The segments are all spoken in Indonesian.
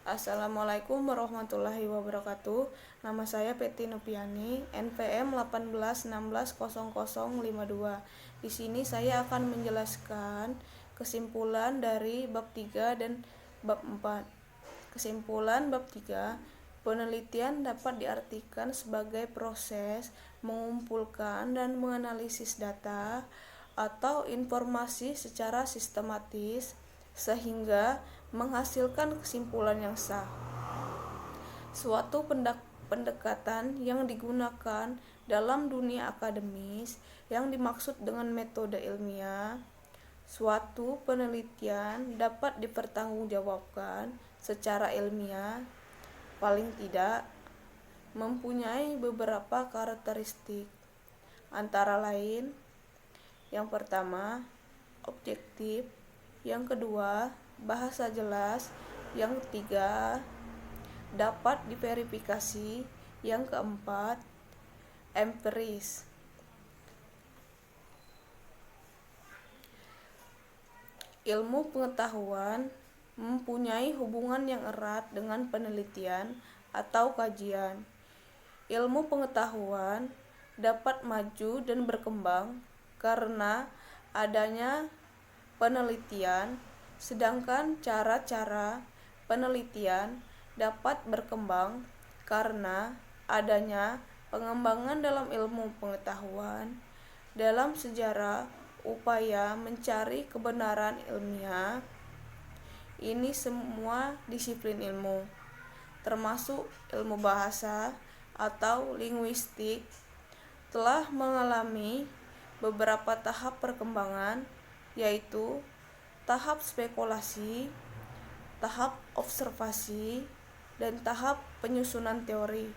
Assalamualaikum warahmatullahi wabarakatuh. Nama saya Peti Nopiani, NPM 18160052. Di sini saya akan menjelaskan kesimpulan dari bab 3 dan bab 4. Kesimpulan bab 3, penelitian dapat diartikan sebagai proses mengumpulkan dan menganalisis data atau informasi secara sistematis sehingga menghasilkan kesimpulan yang sah. Suatu pendekatan yang digunakan dalam dunia akademis yang dimaksud dengan metode ilmiah. Suatu penelitian dapat dipertanggungjawabkan secara ilmiah, paling tidak mempunyai beberapa karakteristik, antara lain: yang pertama, objektif; yang kedua, bahasa jelas; yang ketiga, dapat diverifikasi; yang keempat, empiris. Ilmu pengetahuan mempunyai hubungan yang erat dengan penelitian atau kajian. Ilmu pengetahuan dapat maju dan berkembang karena adanya penelitian, sedangkan cara-cara penelitian dapat berkembang karena adanya pengembangan dalam ilmu pengetahuan. Dalam sejarah upaya mencari kebenaran ilmiah, ini semua disiplin ilmu, termasuk ilmu bahasa atau linguistik, telah mengalami beberapa tahap perkembangan, yaitu tahap spekulasi, tahap observasi, dan tahap penyusunan teori.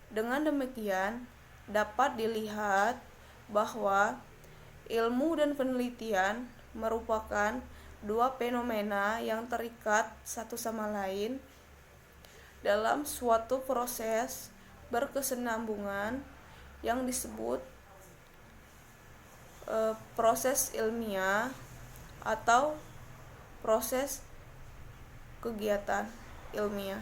Dengan demikian, dapat dilihat bahwa ilmu dan penelitian merupakan dua fenomena yang terikat satu sama lain dalam suatu proses berkesinambungan yang disebut proses ilmiah atau proses kegiatan ilmiah.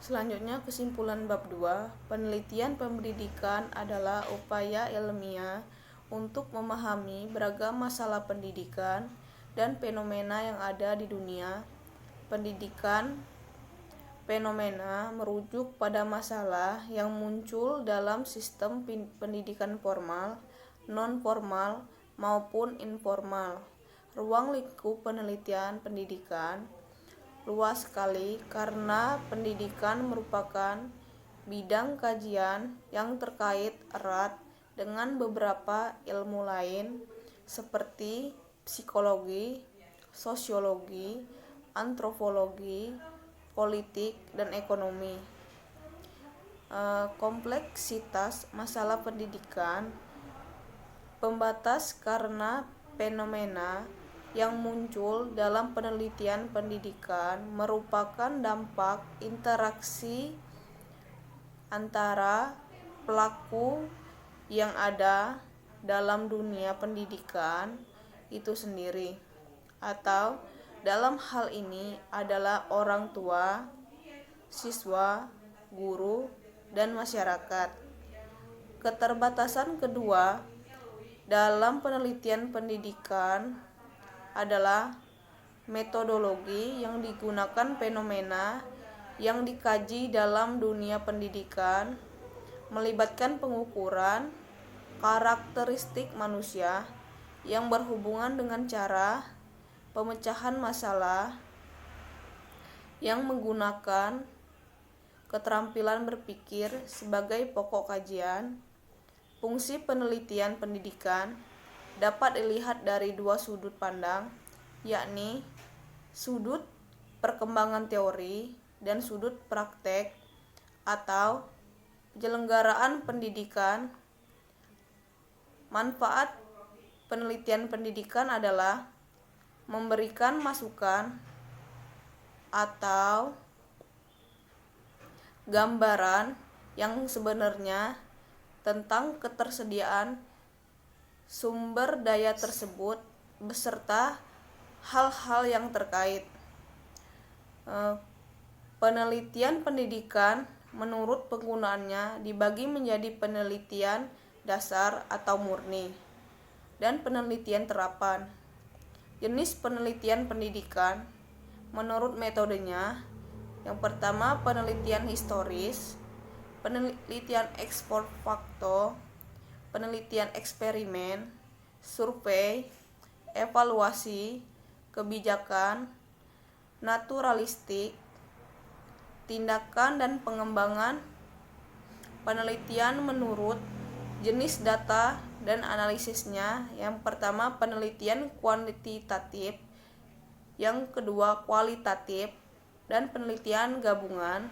Selanjutnya, kesimpulan bab 2, penelitian pendidikan adalah upaya ilmiah untuk memahami beragam masalah pendidikan dan fenomena yang ada di dunia pendidikan. Fenomena merujuk pada masalah yang muncul dalam sistem pendidikan formal, non-formal, maupun informal. Ruang lingkup penelitian pendidikan luas sekali karena pendidikan merupakan bidang kajian yang terkait erat dengan beberapa ilmu lain seperti psikologi, sosiologi, antropologi, politik, dan ekonomi. Kompleksitas masalah pendidikan pembatas karena fenomena yang muncul dalam penelitian pendidikan merupakan dampak interaksi antara pelaku yang ada dalam dunia pendidikan itu sendiri, atau dalam hal ini adalah orang tua, siswa, guru, dan masyarakat. Keterbatasan kedua dalam penelitian pendidikan adalah metodologi yang digunakan fenomena yang dikaji dalam dunia pendidikan melibatkan pengukuran karakteristik manusia yang berhubungan dengan cara pemecahan masalah yang menggunakan keterampilan berpikir sebagai pokok kajian. Fungsi penelitian pendidikan dapat dilihat dari dua sudut pandang, yakni sudut perkembangan teori dan sudut praktek atau penyelenggaraan pendidikan. Manfaat penelitian pendidikan adalah memberikan masukan atau gambaran yang sebenarnya tentang ketersediaan sumber daya tersebut beserta hal-hal yang terkait. Eh, Penelitian pendidikan menurut penggunaannya dibagi menjadi penelitian dasar atau murni dan penelitian terapan. Jenis penelitian pendidikan menurut metodenya, yang pertama penelitian historis, penelitian ex post facto, penelitian eksperimen, survei, evaluasi, kebijakan, naturalistik, tindakan dan pengembangan, penelitian menurut jenis data dan analisisnya. Yang pertama penelitian kuantitatif, yang kedua kualitatif, dan penelitian gabungan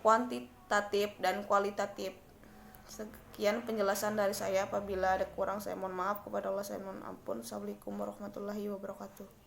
kuantitatif dan kualitatif. Sekian penjelasan dari saya. Apabila ada kurang saya mohon maaf, kepada Allah saya mohon ampun. Assalamualaikum warahmatullahi wabarakatuh.